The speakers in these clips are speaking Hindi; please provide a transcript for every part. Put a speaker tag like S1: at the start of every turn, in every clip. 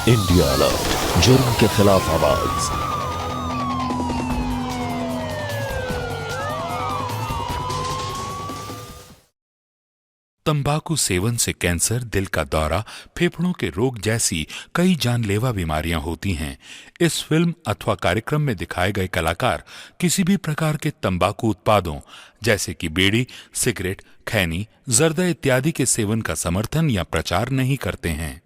S1: इंडिया अलर्ट, जुर्म के खिलाफ आवाज।
S2: तंबाकू सेवन से कैंसर, दिल का दौरा, फेफड़ों के रोग जैसी कई जानलेवा बीमारियां होती हैं। इस फिल्म अथवा कार्यक्रम में दिखाए गए कलाकार किसी भी प्रकार के तंबाकू उत्पादों जैसे कि बीड़ी, सिगरेट, खैनी, जर्दा इत्यादि के सेवन का समर्थन या प्रचार नहीं करते हैं।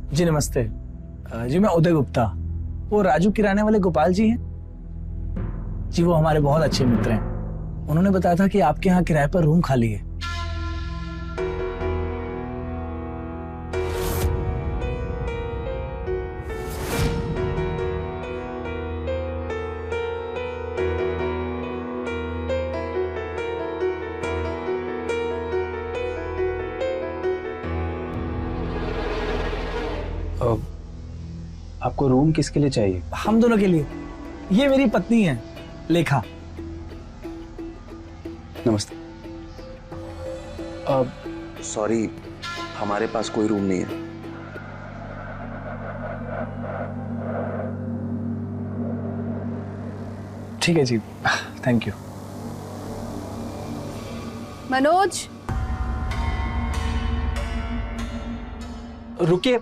S3: जी नमस्ते। जी मैं उदय गुप्ता। वो राजू किराने वाले गोपाल जी हैं? जी वो हमारे बहुत अच्छे मित्र हैं। उन्होंने बताया था कि आपके यहाँ किराए पर रूम खाली है।
S4: आपको रूम किसके लिए चाहिए?
S3: हम दोनों के लिए। ये मेरी पत्नी है, लेखा।
S4: नमस्ते। सॉरी, हमारे पास कोई रूम नहीं है।
S3: ठीक है जी, थैंक यू।
S5: मनोज,
S4: रुकिए।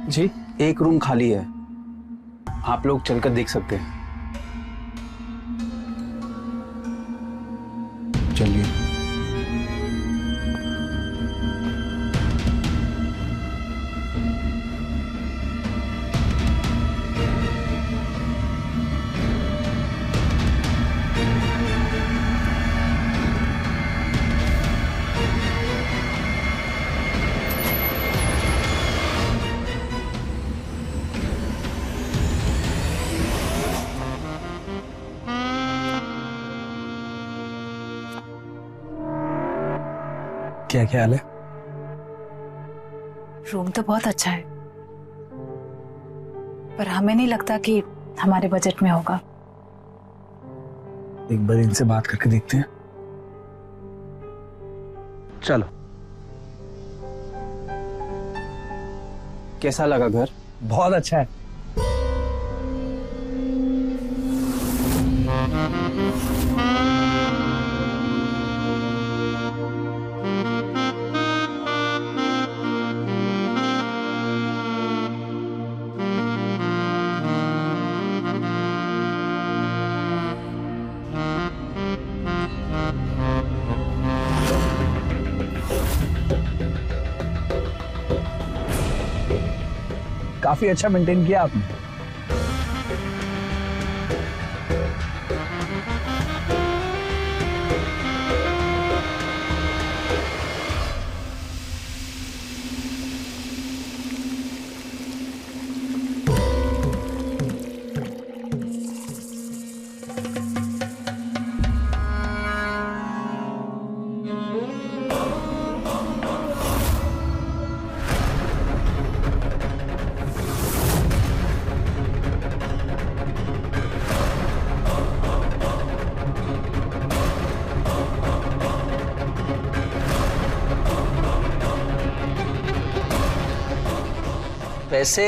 S3: जी
S4: एक रूम खाली है, आप लोग चलकर देख सकते हैं। चलिए।
S3: क्या ख्याल है?
S5: रूम तो बहुत अच्छा है, पर हमें नहीं लगता कि हमारे बजट में होगा।
S3: एक बार इनसे बात करके देखते हैं।
S4: चलो। कैसा लगा घर?
S3: बहुत अच्छा है। काफी अच्छा मेंटेन किया आपने। वैसे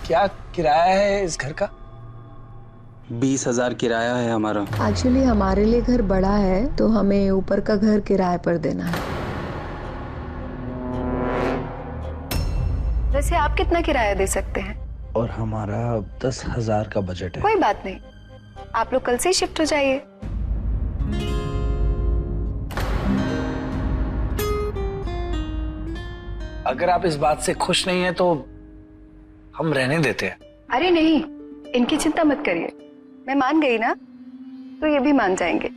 S3: क्या किराया है इस घर का?
S4: 20,000 किराया है हमारा।
S6: एक्चुअली हमारे लिए घर बड़ा है तो हमें ऊपर का घर किराए पर देना है।
S5: वैसे आप कितना किराया दे सकते हैं?
S3: और हमारा 10,000 का बजट है।
S5: कोई बात नहीं, आप लोग कल से ही शिफ्ट हो जाइए।
S3: अगर आप इस बात से खुश नहीं है तो हम रहने देते हैं।
S5: अरे नहीं, इनकी चिंता मत करिए, मैं मान गई ना तो ये भी मान जाएंगे।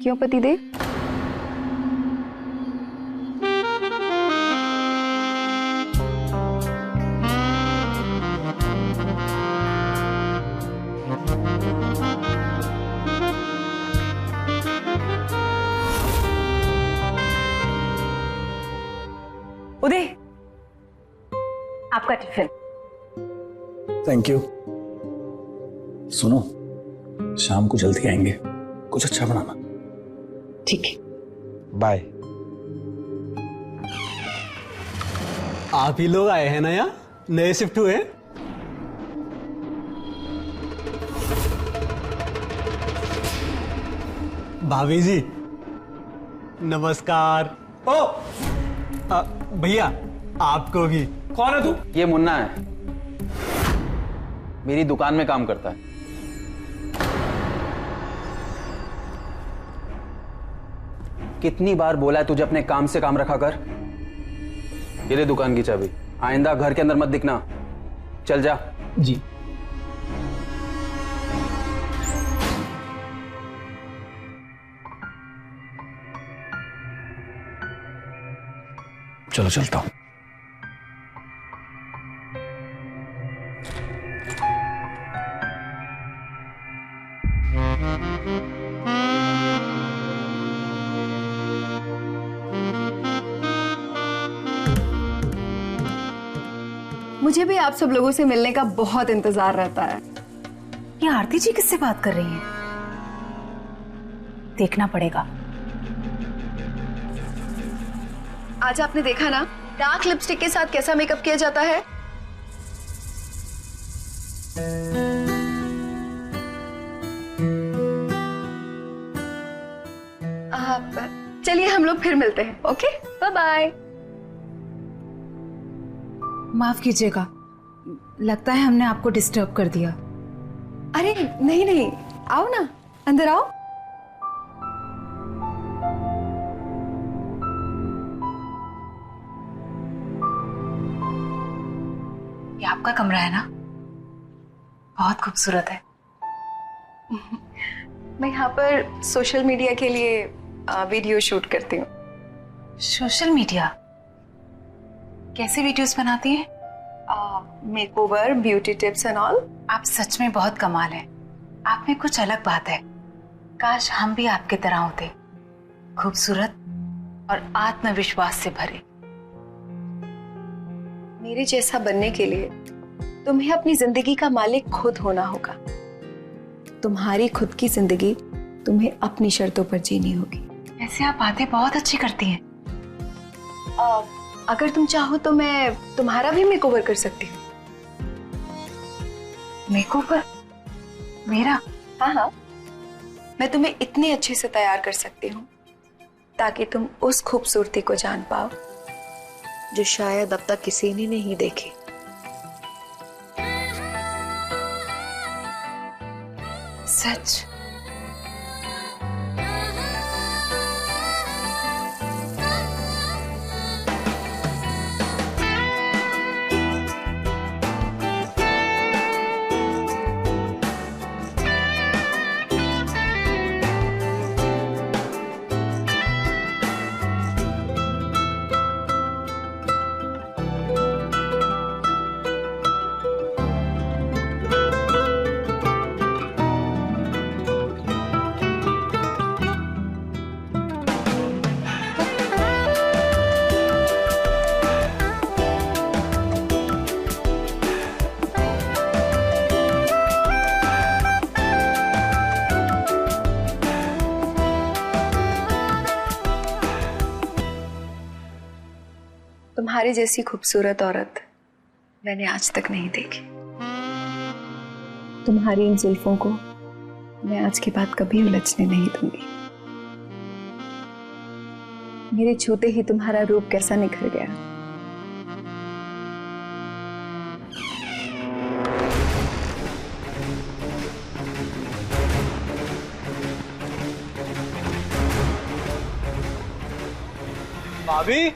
S5: क्यों पतिदेव? उदय, आपका टिफिन।
S3: Thank you. सुनो, शाम को जल्दी आएंगे, कुछ अच्छा बनाना।
S5: ठीक है।
S3: बाय।
S7: आप ही लोग आए हैं ना यहाँ, नए शिफ्ट हुए हैं? भाभी जी नमस्कार। ओ भैया आपको भी।
S4: कौन है तू? ये मुन्ना है, मेरी दुकान में काम करता है। कितनी बार बोला है तुझे अपने काम से काम रखा कर। ये ले दुकान की चाबी, आइंदा घर के अंदर मत दिखना। चल जा।
S3: जी। चलो चलता हूं।
S5: मुझे भी आप सब लोगों से मिलने का बहुत इंतजार रहता है।
S8: ये आरती जी किससे बात कर रही हैं? देखना पड़ेगा।
S5: आज आपने देखा ना डार्क लिपस्टिक के साथ कैसा मेकअप किया जाता है। चलिए हम लोग फिर मिलते हैं। Okay, bye bye.
S8: माफ कीजिएगा, लगता है हमने आपको डिस्टर्ब कर दिया।
S5: अरे नहीं नहीं, आओ ना, अंदर आओ।
S8: ये आपका कमरा है ना? बहुत खूबसूरत है।
S5: मैं यहाँ पर सोशल मीडिया के लिए वीडियो शूट करती हूँ।
S8: Social media? कैसे वीडियोस बनाती हैं?
S5: Makeover, beauty tips and all.
S8: आप सच में बहुत कमाल है। आप में कुछ अलग बात है। काश हम भी आपकी तरह होते, खूबसूरत और आत्मविश्वास से भरे।
S5: मेरे जैसा बनने के लिए तुम्हें अपनी जिंदगी का मालिक खुद होना होगा। तुम्हारी खुद की जिंदगी तुम्हें अपनी शर्तों पर जीनी होगी।
S8: वैसे आप बातें बहुत अच्छी करती हैं।
S5: अगर तुम चाहो तो मैं तुम्हारा भी मेकओवर कर सकती हूँ।
S8: मेकओवर? मेरा?
S5: हाँ हाँ, मैं तुम्हें इतने अच्छे से तैयार कर सकती हूँ ताकि तुम उस खूबसूरती को जान पाओ जो शायद अब तक किसी ने नहीं देखी।
S8: सच?
S5: तुम्हारी जैसी खूबसूरत औरत मैंने आज तक नहीं देखी। तुम्हारी इन जुल्फों को मैं आज के बाद कभी उलझने नहीं दूंगी। मेरे छूते ही तुम्हारा रूप कैसा निखर गया।
S7: भाभी,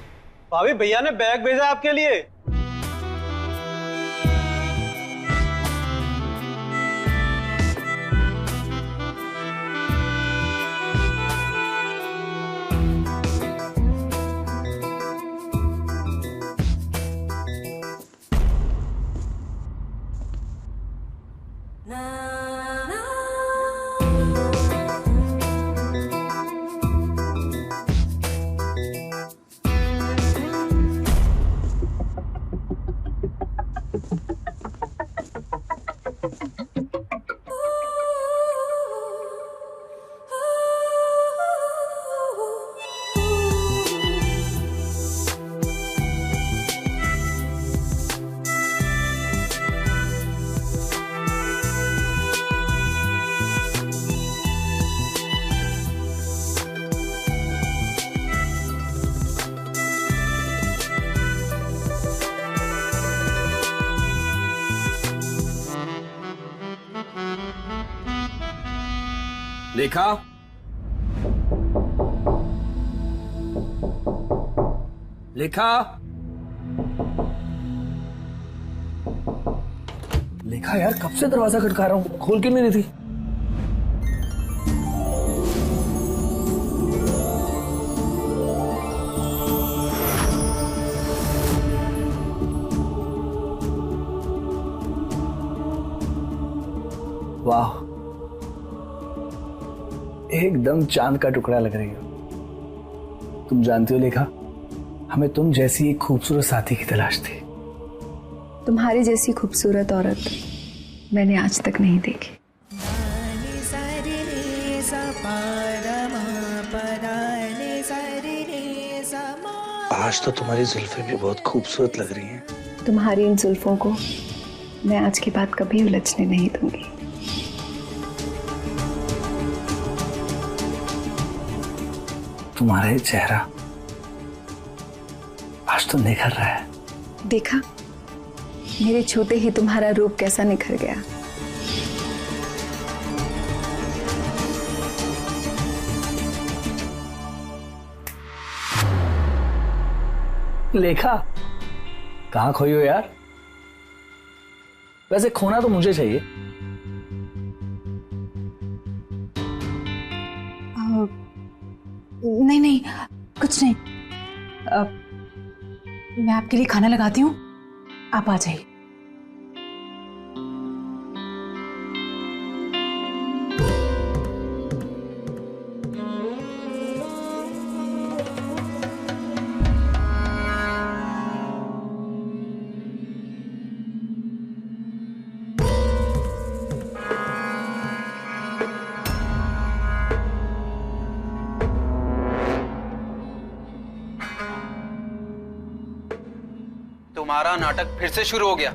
S7: भाभी भैया ने बैग भेजा आपके लिए।
S4: देखा? लेखा?
S3: लेखा यार, कब से दरवाजा खटका रहा हूँ, खोल क्यों नहीं रही थी? वाह, एकदम चांद का टुकड़ा लग रही हो। तुम जानती हो लेखा, हमें तुम जैसी एक खूबसूरत साथी की तलाश थी।
S5: तुम्हारी जैसी खूबसूरत औरत मैंने आज तक नहीं देखी।
S3: आज तो तुम्हारी जुल्फें भी बहुत खूबसूरत लग रही हैं।
S5: तुम्हारी इन जुल्फों को मैं आज के बाद कभी उलझने नहीं दूंगी।
S3: तुम्हारा ये चेहरा आज तो निखर रहा है।
S5: देखा, मेरे छूते ही तुम्हारा रूप कैसा निखर गया।
S3: लेखा, कहाँ खोई हो यार? वैसे खोना तो मुझे चाहिए।
S8: नहीं नहीं, कुछ नहीं। मैं आपके लिए खाना लगाती हूँ, आप आ जाइए।
S4: तुम्हारा नाटक फिर से शुरू हो गया।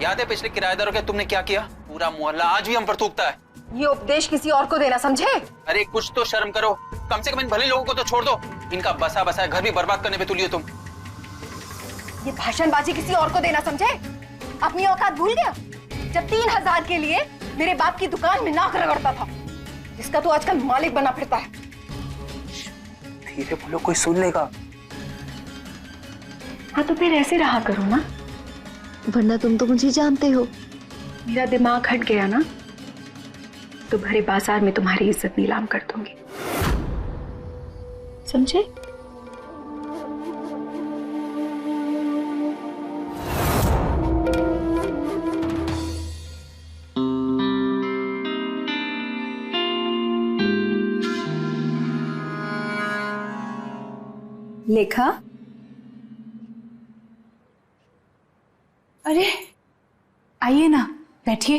S4: याद है पिछले किराएदारों के तुमने क्या किया? पूरा मोहल्ला आज भी हम पर थूकता है।
S5: ये उपदेश किसी और को देना समझे?
S4: अरे कुछ तो शर्म करो, कम से कम इन भले लोगों को तो छोड़ दो। इनका बसा बसा घर भी बर्बाद करने पे तुली हो तुम।
S5: ये भाषणबाजी किसी और को देना समझे? अपनी औकात भूल गया? जब 3000 के लिए मेरे बाप की दुकान में नाक रगड़ता था, जिसका तो आजकल मालिक बना फिरता है।
S4: धीरे बोलो, कोई सुन लेगा।
S5: हाँ तो फिर ऐसे रहा करो ना,
S6: वरना तुम तो मुझे जानते हो।
S5: मेरा दिमाग हट गया ना तो भरे बाजार में तुम्हारी इज्जत नीलाम कर दूंगी, समझे? लेखा,
S8: अरे आइए ना, बैठिए।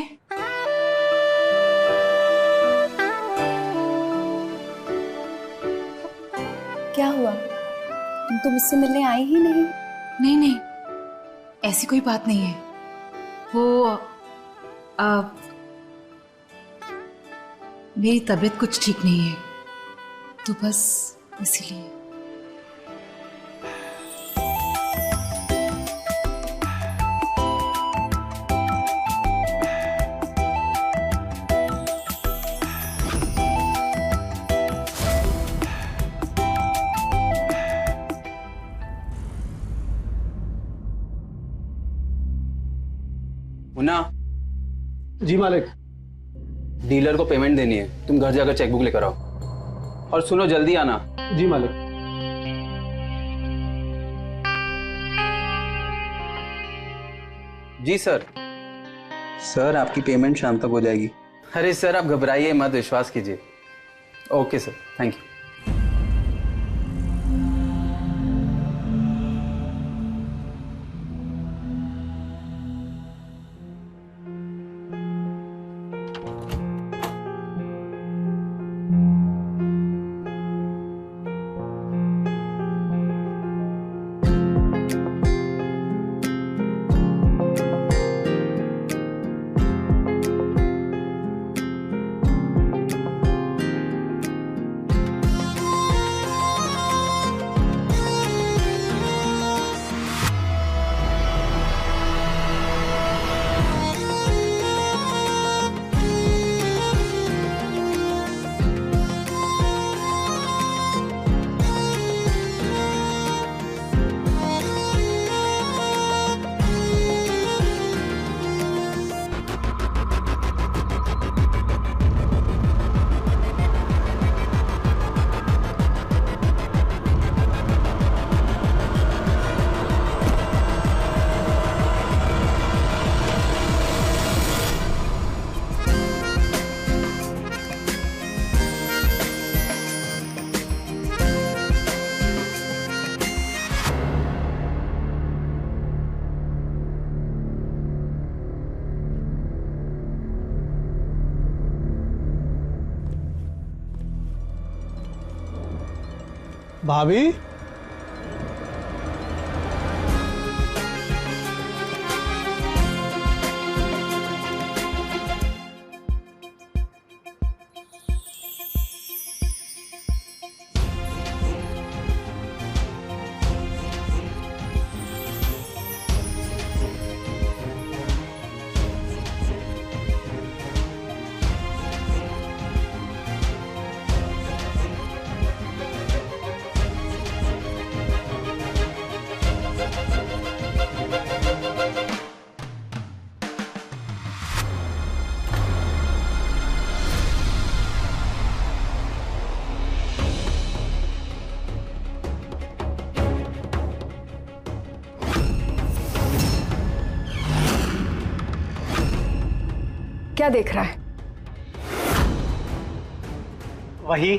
S5: क्या हुआ? तुम तो मुझसे मिलने आई ही नहीं।
S8: नहीं नहीं, ऐसी कोई बात नहीं है। वो मेरी तबीयत कुछ ठीक नहीं है, तो बस इसीलिए।
S4: मुन्ना,
S7: जी मालिक।
S4: डीलर को पेमेंट देनी है, तुम घर जाकर चेकबुक लेकर आओ। और सुनो, जल्दी आना।
S7: जी मालिक।
S4: जी सर। सर, आपकी पेमेंट शाम तक हो जाएगी। अरे सर, आप घबराइए मत, विश्वास कीजिए। Okay sir, thank you.
S7: भाभी,
S5: क्या देख रहा है?
S7: वही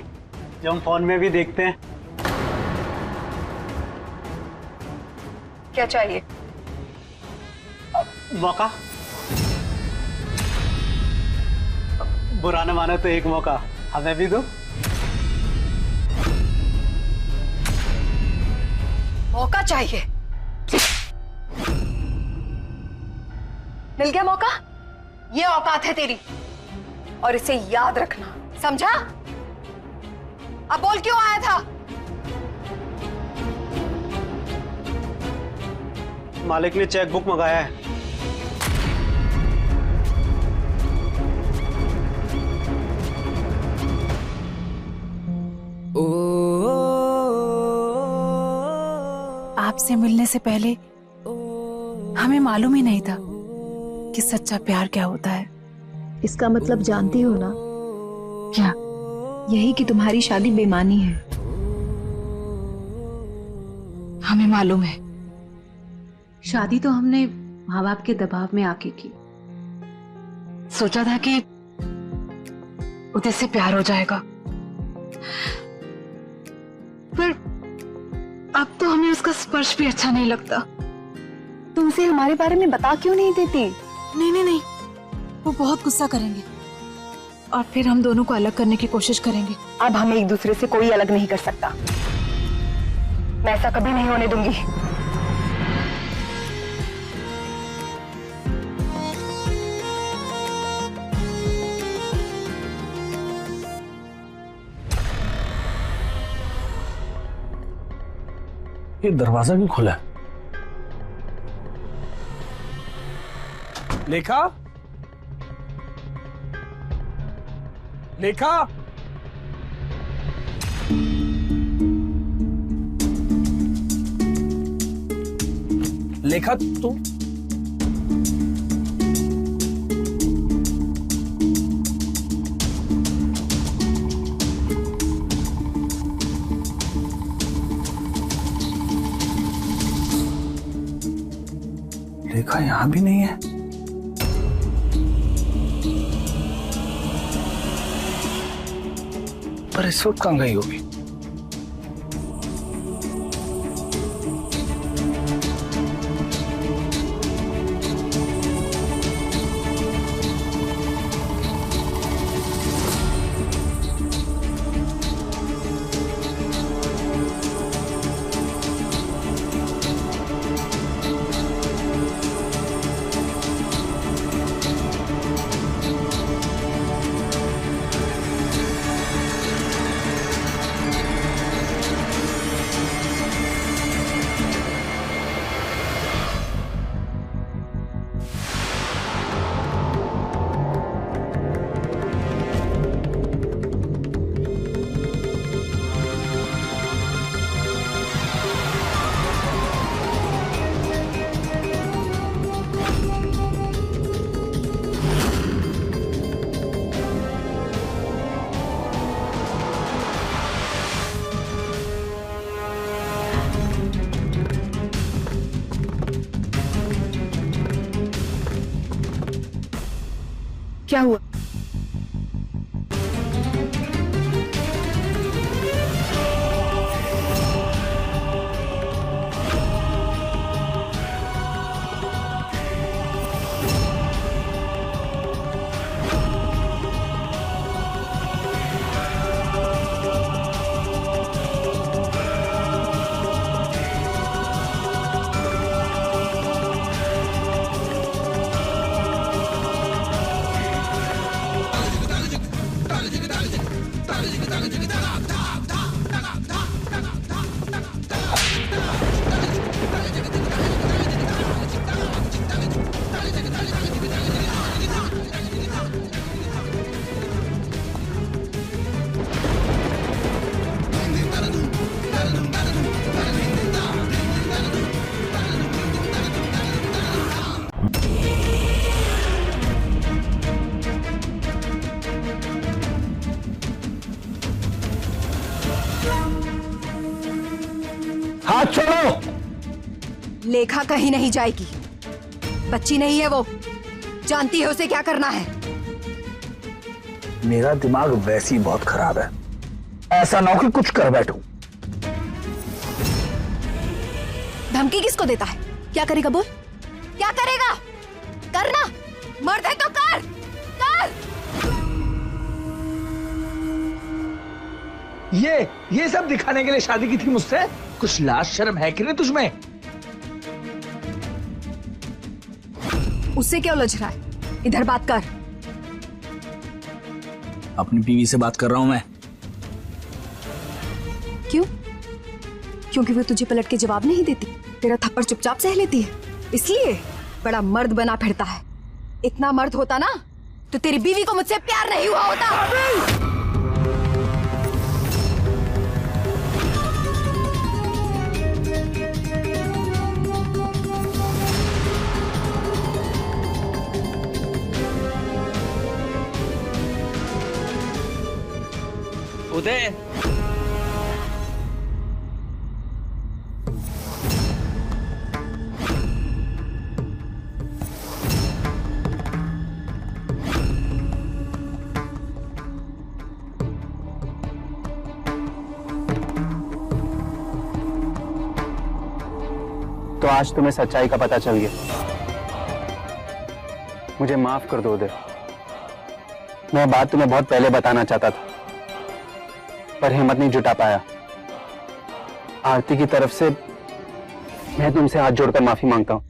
S7: जो हम फोन में भी देखते हैं।
S5: क्या चाहिए?
S7: मौका। बुरा न मानो तो एक मौका हमें भी दो।
S5: मौका चाहिए? मिल गया मौका? ये औकात है तेरी, और इसे याद रखना, समझा? अब बोल क्यों आया था?
S7: मालिक ने चेकबुक मंगाया है।
S8: आपसे मिलने से पहले हमें मालूम ही नहीं था कि सच्चा प्यार क्या होता है।
S6: इसका मतलब जानती हो ना?
S8: क्या?
S5: यही कि तुम्हारी शादी बेमानी है।
S8: हमें मालूम है। शादी तो हमने माँ बाप के दबाव में आके की। सोचा था कि उदय से प्यार हो जाएगा, पर अब तो हमें उसका स्पर्श भी अच्छा नहीं लगता।
S5: तुम उसे हमारे बारे में बता क्यों नहीं देती?
S8: नहीं, वो बहुत गुस्सा करेंगे और फिर हम दोनों को अलग करने की कोशिश करेंगे।
S5: अब हमें एक दूसरे से कोई अलग नहीं कर सकता। मैं ऐसा कभी नहीं होने दूंगी।
S3: ये दरवाजा भी खुला है। लेखा, लेखा, लेखा तू लेखा यहां भी नहीं है। पर इस वक्त कहां गई होगी?
S5: क्या हुआ?
S3: हाथ छोड़ो।
S5: लेखा कहीं नहीं जाएगी। बच्ची नहीं है वो, जानती है उसे क्या करना है।
S3: मेरा दिमाग वैसे ही बहुत खराब है, ऐसा ना हो कि कुछ कर बैठूं।
S5: धमकी किसको देता है? क्या करेगा बोल? क्या करेगा? करना, मर्द है तो कर, कर।
S3: ये सब दिखाने के लिए शादी की थी मुझसे? कुछ लाज शर्म है कि नहीं तुझमें?
S5: उससे क्या उलझ रहा है? इधर बात कर।
S3: अपनी बीवी से बात कर रहा हूं मैं।
S5: क्यों? क्योंकि वो तुझे पलट के जवाब नहीं देती, तेरा थप्पड़ चुपचाप सह लेती है, इसलिए बड़ा मर्द बना फिरता है। इतना मर्द होता ना तो तेरी बीवी को मुझसे प्यार नहीं हुआ होता।
S7: उदय,
S4: तो आज तुम्हें सच्चाई का पता चल गया। मुझे माफ कर दो उदय। मैं बात तुम्हें बहुत पहले बताना चाहता था, पर हिम्मत नहीं जुटा पाया। आरती की तरफ से मैं तुमसे हाथ जोड़कर माफी मांगता हूं।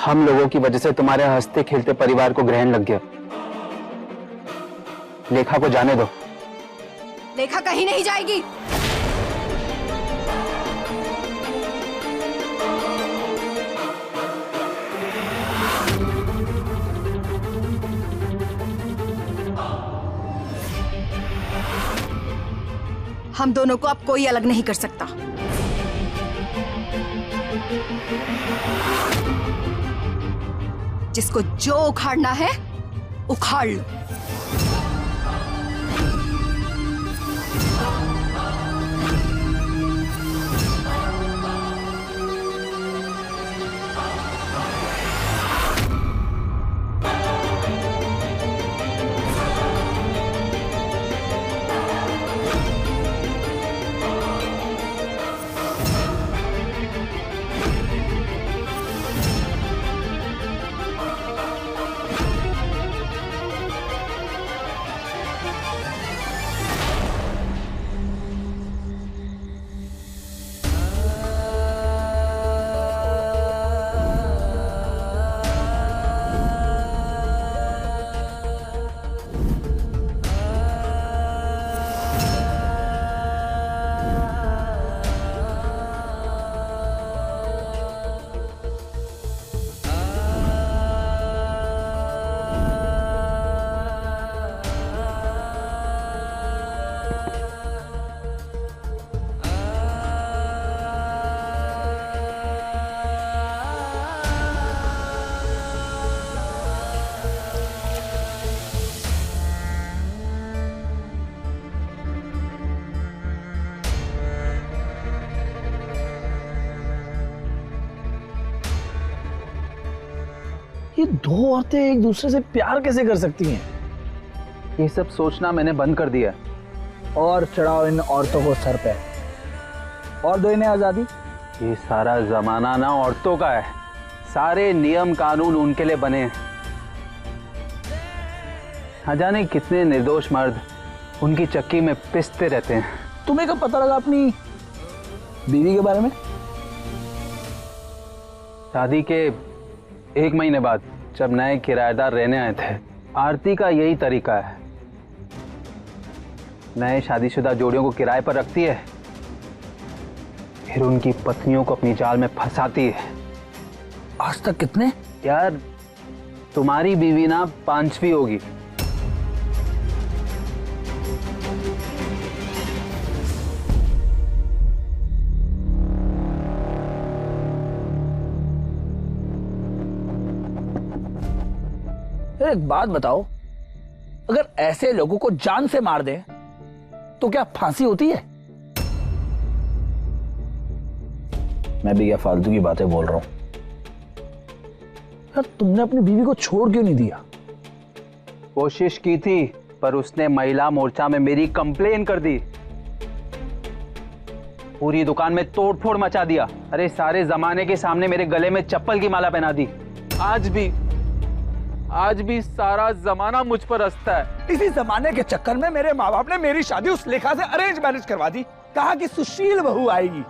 S4: हम लोगों की वजह से तुम्हारे हंसते खेलते परिवार को ग्रहण लग गया। लेखा को जाने दो।
S5: लेखा कहीं नहीं जाएगी। हम दोनों को अब कोई अलग नहीं कर सकता। जिसको जो उखाड़ना है उखाड़ लो।
S3: ये दो औरतें एक दूसरे से प्यार कैसे कर सकती हैं?
S4: ये सब सोचना मैंने बंद कर दिया।
S3: और चढ़ाओ इन औरतों को सर पे और दो इन्हें आजादी।
S4: ये सारा जमाना ना औरतों का है, सारे नियम कानून उनके लिए बने हैं। न जाने कितने निर्दोष मर्द उनकी चक्की में पिसते रहते हैं।
S3: तुम्हें कब पता लगा अपनी बीवी के बारे में?
S4: शादी के 1 महीने बाद जब नए किराएदार रहने आए थे। आरती का यही तरीका है, नए शादीशुदा जोड़ियों को किराए पर रखती है, फिर उनकी पत्नियों को अपनी जाल में फंसाती है।
S3: आज तक कितने?
S4: यार तुम्हारी बीवी ना 5वीं होगी।
S3: एक बात बताओ, अगर ऐसे लोगों को जान से मार दे तो क्या फांसी होती है? मैं भी क्या फालतू की बातें बोल रहा हूं? यार तुमने अपनी बीवी को छोड़ क्यों नहीं दिया?
S4: कोशिश की थी पर उसने महिला मोर्चा में मेरी कंप्लेन कर दी। पूरी दुकान में तोड़फोड़ मचा दिया। अरे सारे जमाने के सामने मेरे गले में चप्पल की माला पहना दी। आज भी सारा जमाना मुझ पर हंसता है।
S3: इसी जमाने के चक्कर में मेरे माँ बाप ने मेरी शादी उस लेखा से अरेंज मैरिज करवा दी। कहा कि सुशील बहू आएगी,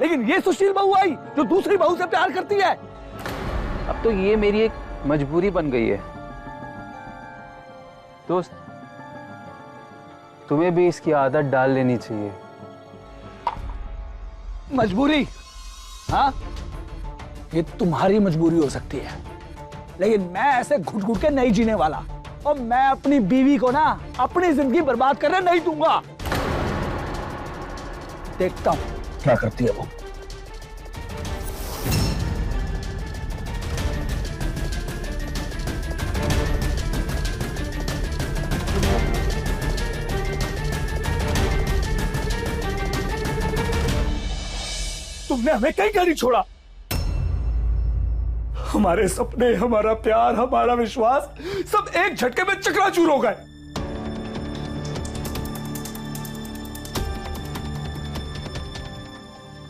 S3: लेकिन ये सुशील बहू आई जो दूसरी बहू से प्यार करती है।
S4: अब तो ये मेरी एक मजबूरी बन गई है। दोस्त तुम्हें भी इसकी आदत डाल लेनी चाहिए।
S3: मजबूरी? हाँ, ये तुम्हारी मजबूरी हो सकती है, लेकिन मैं ऐसे घुट घुट के नहीं जीने वाला। और मैं अपनी बीवी को ना अपनी जिंदगी बर्बाद करने नहीं दूंगा। देखता हूं क्या करती है वो। तुमने हमें कहीं का नहीं छोड़ा। हमारे सपने, हमारा प्यार, हमारा विश्वास सब एक झटके में चकनाचूर हो गए।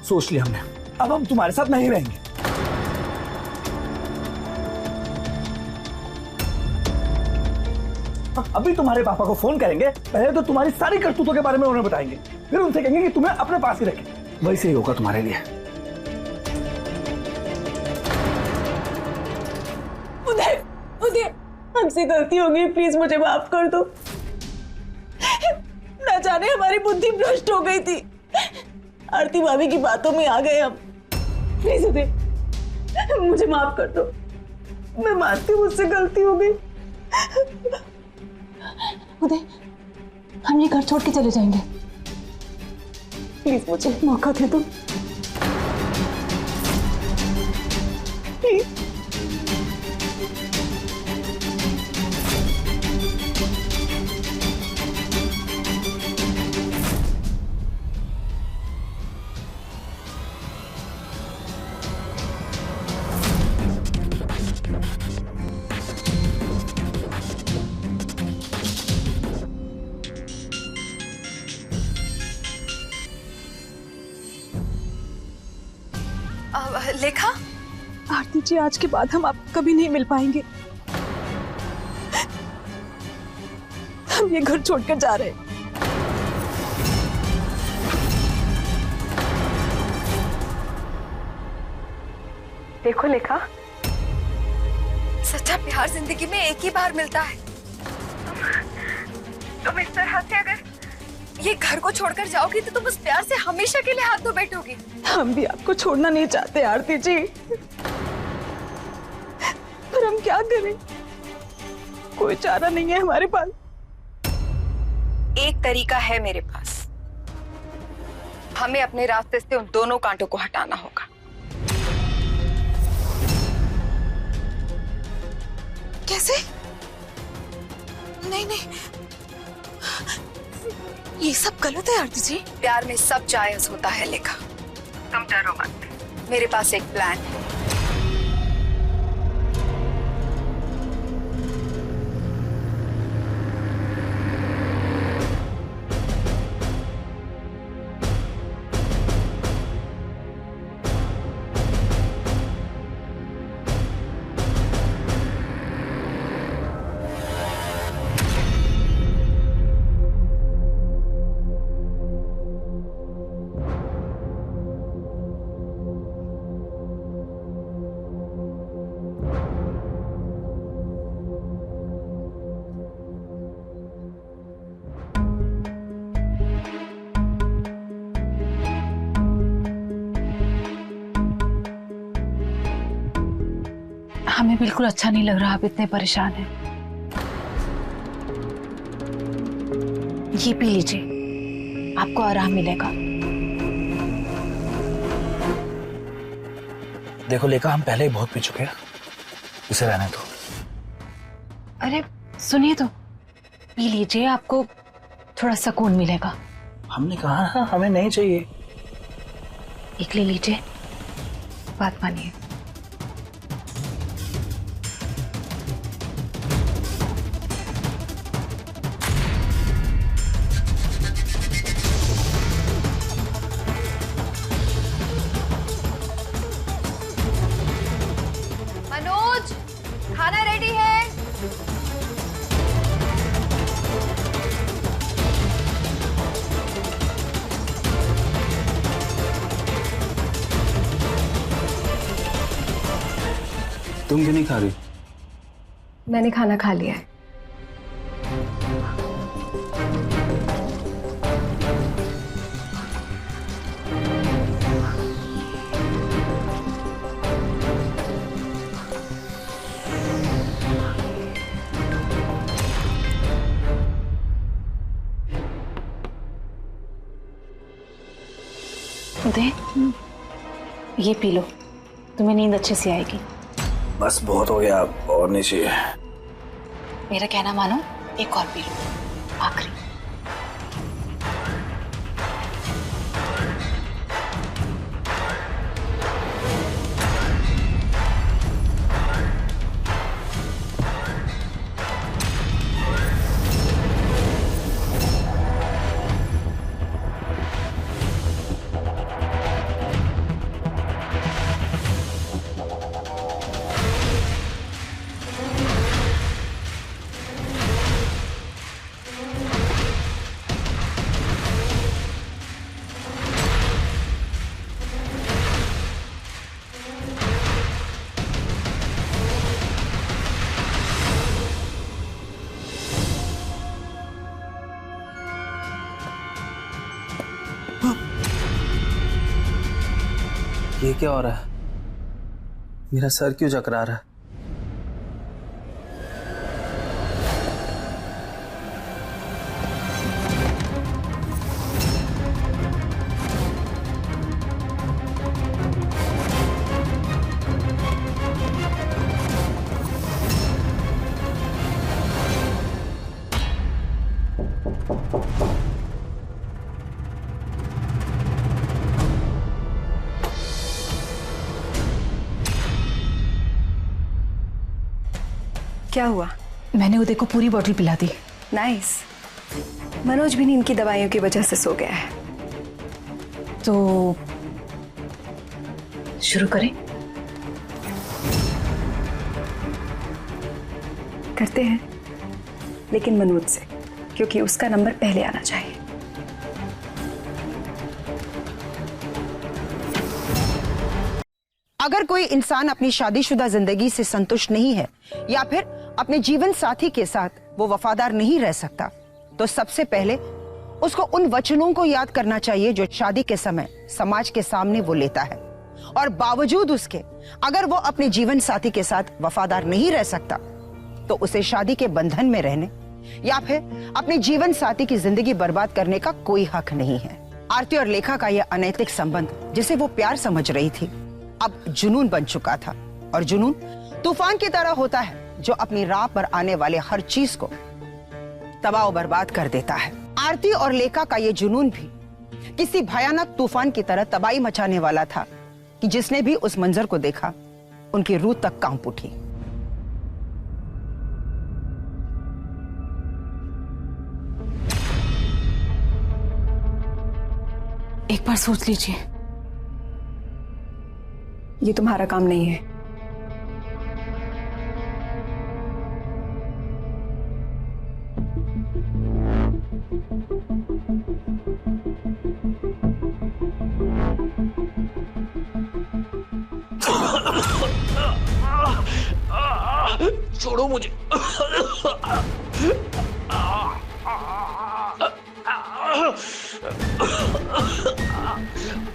S3: सोच लिया हमने, अब हम तुम्हारे साथ नहीं रहेंगे। अभी तुम्हारे पापा को फोन करेंगे, पहले तो तुम्हारी सारी करतूतों के बारे में उन्हें बताएंगे, फिर उनसे कहेंगे कि तुम्हें अपने पास ही रखें। वैसे ही होगा तुम्हारे लिए।
S9: उदय, हमसे गलती हो गई, प्लीज मुझे माफ कर दो। न जाने हमारी बुद्धि भ्रष्ट हो गई थी। आरती भाभी की बातों में आ गए हम। प्लीज उदय, मुझे माफ कर दो। मैं मानती हूँ मुझसे गलती हो गई। उदय, हम ये घर छोड़ के चले जाएंगे। प्लीज मुझे मौका दे दो। प्लीज।
S5: लेखा,
S9: आरती जी, आज के बाद हम आपको कभी नहीं मिल पाएंगे। हम ये घर छोड़कर जा रहे हैं।
S5: देखो लेखा, सच्चा प्यार जिंदगी में एक ही बार मिलता है। तुम इस तरह से अगर ये घर को छोड़कर जाओगी तो तुम उस प्यार से हमेशा के लिए हाथ धो बैठोगी।
S9: हम भी आपको छोड़ना नहीं चाहते आरती जी, पर हम क्या करें? कोई चारा नहीं है हमारे पास।
S5: एक तरीका है मेरे पास। हमें अपने रास्ते से उन दोनों कांटों को हटाना होगा।
S9: कैसे? नहीं नहीं, ये सब गलत है आरती जी।
S5: प्यार में सब जायज होता है लेखा, तुम डरो मत। मेरे पास एक प्लान है।
S8: हमें बिल्कुल अच्छा नहीं लग रहा, आप इतने परेशान हैं। ये पी लीजिए, आपको आराम मिलेगा।
S3: देखो लेखा, हम पहले ही बहुत पी चुके हैं, इसे रहने दो।
S8: अरे सुनिए तो, पी लीजिए, आपको थोड़ा सुकून मिलेगा।
S3: हमने कहा ना हमें नहीं चाहिए।
S8: एक ले लीजिए, बात मानिए।
S5: मनोज, खाना रेडी है।
S4: तुम क्यों नहीं खा रही?
S5: मैंने खाना खा लिया है।
S8: उदय, ये पी लो, तुम्हें नींद अच्छे से आएगी।
S3: बस बहुत हो गया, और नहीं चाहिए।
S8: मेरा कहना मानो, एक और पी लो, आखिरी।
S4: ये क्या हो रहा है? मेरा सर क्यों चकरा रहा है?
S5: क्या हुआ?
S8: मैंने उदय को पूरी बोतल पिला दी।
S5: नाइस। मनोज भी नींद की दवाइयों की वजह से सो गया है।
S8: तो शुरू करें?
S5: करते हैं, लेकिन मनोज से, क्योंकि उसका नंबर पहले आना चाहिए।
S10: अगर कोई इंसान अपनी शादीशुदा जिंदगी से संतुष्ट नहीं है या फिर अपने जीवन साथी के साथ वो वफादार नहीं रह सकता, तो सबसे पहले उसको उन वचनों को याद करना चाहिए जो शादी के समय समाज के सामने वो लेता है। और बावजूद उसके अगर वो अपने जीवन साथी के साथ वफादार नहीं रह सकता, तो उसे शादी के बंधन में रहने या फिर अपने जीवन साथी की जिंदगी बर्बाद करने का कोई हक नहीं है। आरती और लेखा का यह अनैतिक संबंध, जिसे वो प्यार समझ रही थी, अब जुनून बन चुका था। और जुनून तूफान की तरह होता है जो अपनी राह पर आने वाले हर चीज को तबाह और बर्बाद कर देता है। आरती और लेखा का ये जुनून भी किसी भयानक तूफान की तरह तबाही मचाने वाला था कि जिसने भी उस मंजर को देखा, उनकी रूह तक कांप उठी।
S8: एक बार सोच लीजिए।
S5: ये तुम्हारा काम नहीं है।
S1: छोड़ो मुझे।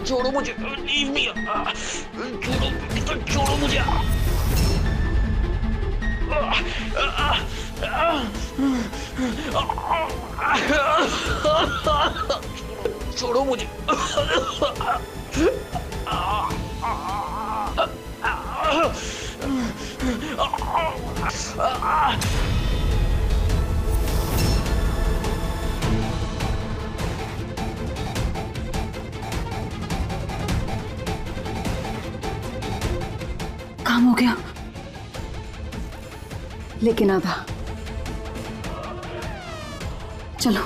S1: छोड़ो मुझे। Leave me. छोड़ो मुझे। छोड़ो मुझे।
S8: काम हो गया,
S5: लेकिन आधा।
S8: चलो।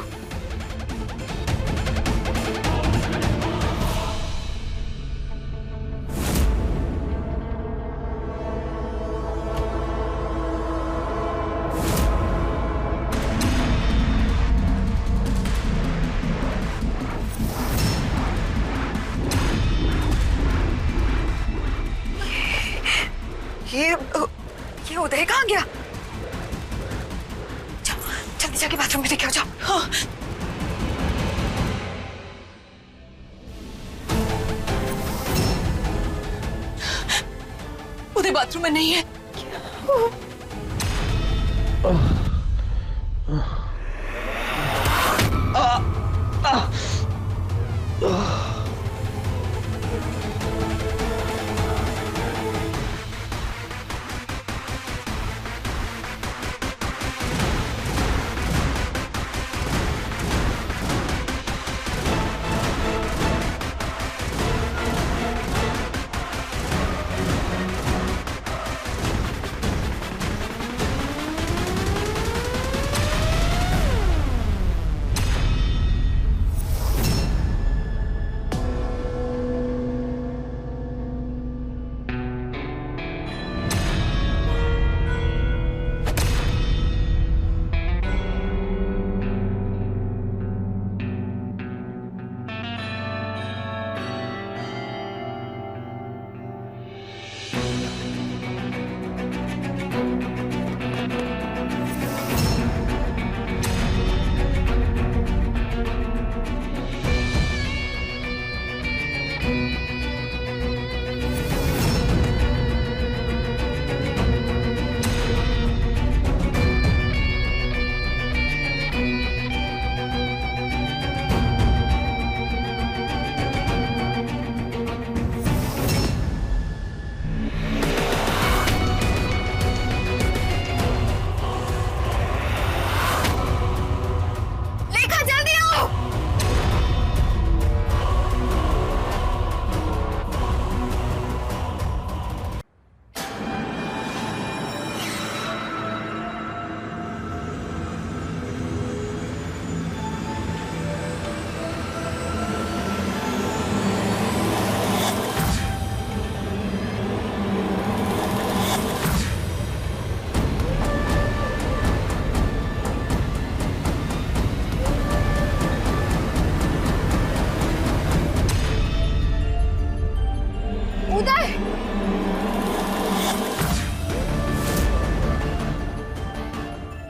S5: ये उदय कहाँ गया? जाओ, जल्दी जाके बाथरूम में देखो। जाओ। हाँ।
S8: उदय बाथरूम में नहीं है।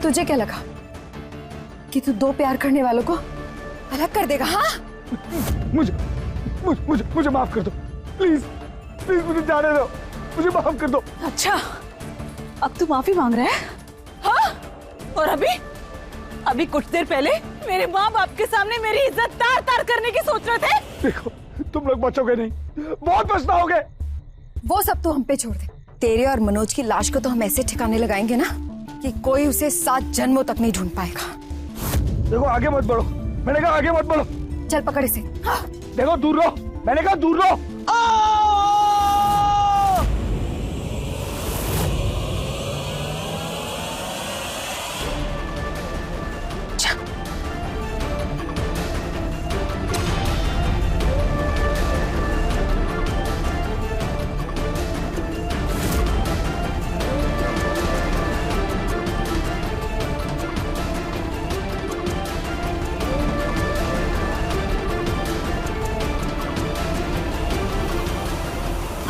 S5: तुझे क्या लगा कि तू दो प्यार करने वालों को अलग कर देगा? हाँ,
S3: मुझे मुझे मुझे मुझे माफ कर दो प्लीज, प्लीज मुझे जाने दो, मुझे माफ कर दो।
S9: अच्छा, अब तू माफी मांग रहा है? हाँ? और अभी कुछ देर पहले मेरे माँ बाप के सामने मेरी इज्जत तार तार करने की सोच रहे थे।
S3: देखो, तुम लोग बचोगे नहीं, बहुत पछताओगे।
S5: वो सब तो हम पे छोड़ दे। तेरे और मनोज की लाश को तो हम ऐसे ठिकाने लगाएंगे ना कि कोई उसे 7 जन्मों तक नहीं ढूंढ पाएगा।
S3: देखो, आगे मत बढ़ो, मैंने कहा आगे मत बढ़ो।
S5: चल पकड़ इसे। हाँ।
S3: देखो, दूर रहो, मैंने कहा दूर रहो।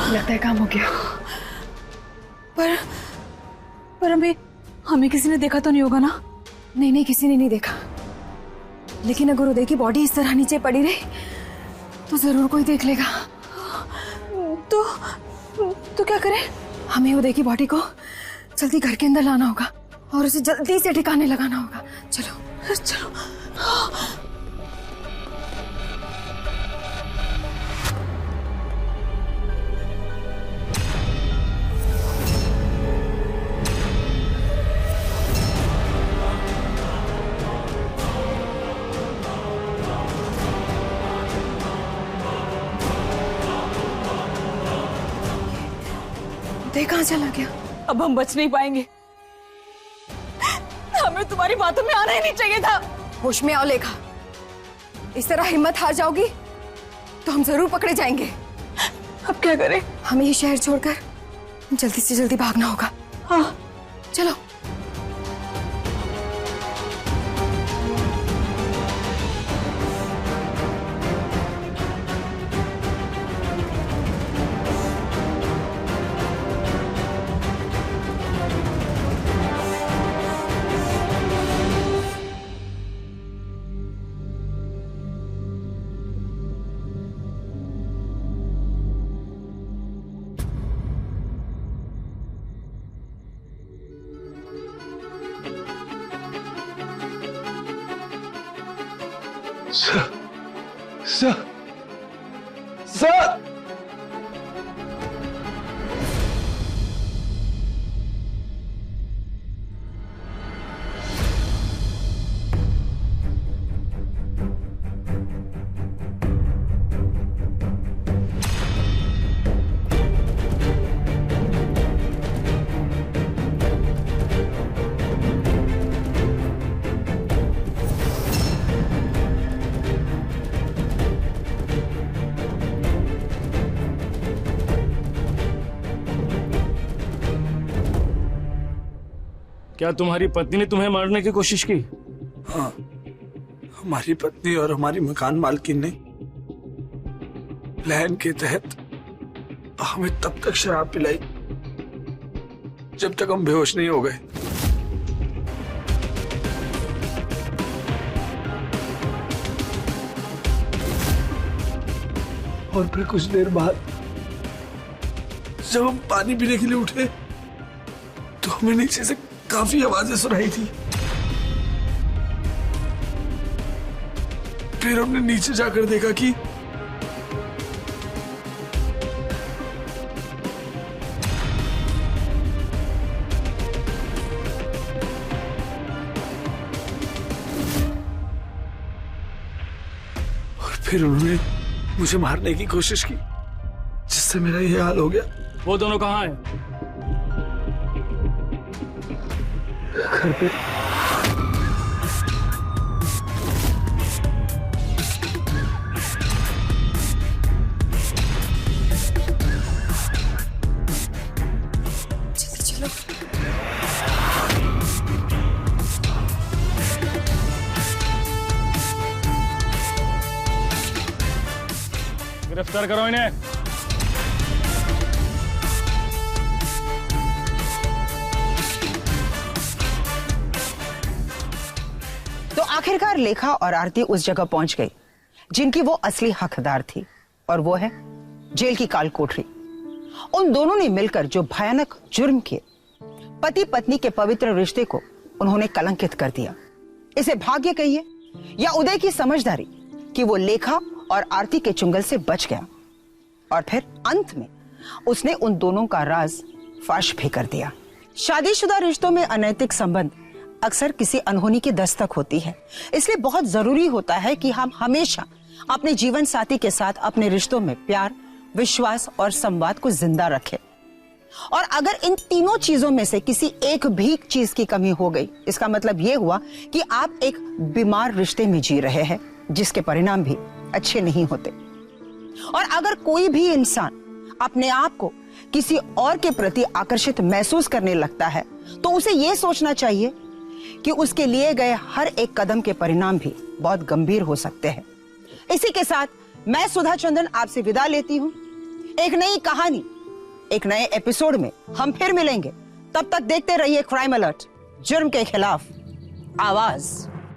S5: लगता है काम हो गया।
S9: पर हमें किसी ने देखा तो नहीं होगा ना?
S5: नहीं, किसी ने नहीं देखा। लेकिन अगर उदय की बॉडी इस तरह नीचे पड़ी रही तो जरूर कोई देख लेगा।
S9: तो क्या करें?
S5: हमें उदय की बॉडी को जल्दी घर के अंदर लाना होगा और उसे जल्दी से ठिकाने लगाना होगा। चलो
S9: चलो।
S5: उदय कहाँ चला गया?
S9: अब हम बच नहीं पाएंगे। हमें तुम्हारी बातों में आना ही नहीं चाहिए था।
S5: होश में आओ लेखा, इस तरह हिम्मत हार जाओगी तो हम जरूर पकड़े जाएंगे।
S9: अब क्या करें?
S5: हमें ये शहर छोड़कर जल्दी से जल्दी भागना होगा।
S9: हाँ,
S5: चलो।
S3: सर,
S11: क्या तुम्हारी पत्नी ने तुम्हें मारने की कोशिश की?
S3: हाँ, हमारी पत्नी और हमारी मकान मालकिन ने प्लान के तहत हमें तब तक शराब पिलाई जब तक हम बेहोश नहीं हो गए। और फिर कुछ देर बाद जब हम पानी पीने के लिए उठे तो हमें नीचे से काफी आवाजें सुनाई थी। फिर हमने नीचे जाकर देखा कि और फिर उन्होंने मुझे मारने की कोशिश की, जिससे मेरा ये हाल हो गया।
S11: वो दोनों कहाँ हैं?
S3: घर पे।
S5: जल्दी चलो।
S11: गिरफ्तार करो इन्हें।
S10: तो आखिरकार लेखा और आरती उस जगह पहुंच गई जिनकी वो असली हकदार थी, और वो है जेल की काल कोठरी। उन दोनों ने मिलकर जो भयानक जुर्म किए, पति पत्नी के पवित्र रिश्ते को उन्होंने कलंकित कर दिया। इसे भाग्य कहिए या उदय की समझदारी कि वो लेखा और आरती के चुंगल से बच गया, और फिर अंत में उसने उन दोनों का राज फाश भी कर दिया। शादीशुदा रिश्तों में अनैतिक संबंध अक्सर किसी अनहोनी की दस्तक होती है, इसलिए बहुत जरूरी होता है कि हम हमेशा अपने जीवन साथी के साथ अपने रिश्तों में प्यार, विश्वास और संवाद को जिंदा रखें। और अगर इन तीनों चीजों में से किसी एक भी चीज की कमी हो गई, इसका मतलब यह हुआ कि आप एक बीमार रिश्ते में जी रहे हैं, जिसके परिणाम भी अच्छे नहीं होते। और अगर कोई भी इंसान अपने आप को किसी और के प्रति आकर्षित महसूस करने लगता है, तो उसे यह सोचना चाहिए कि उसके लिए गए हर एक कदम के परिणाम भी बहुत गंभीर हो सकते हैं। इसी के साथ मैं सुधा चंदन आपसे विदा लेती हूं। एक नई कहानी, एक नए एपिसोड में हम फिर मिलेंगे। तब तक देखते रहिए क्राइम अलर्ट, जुर्म के खिलाफ आवाज।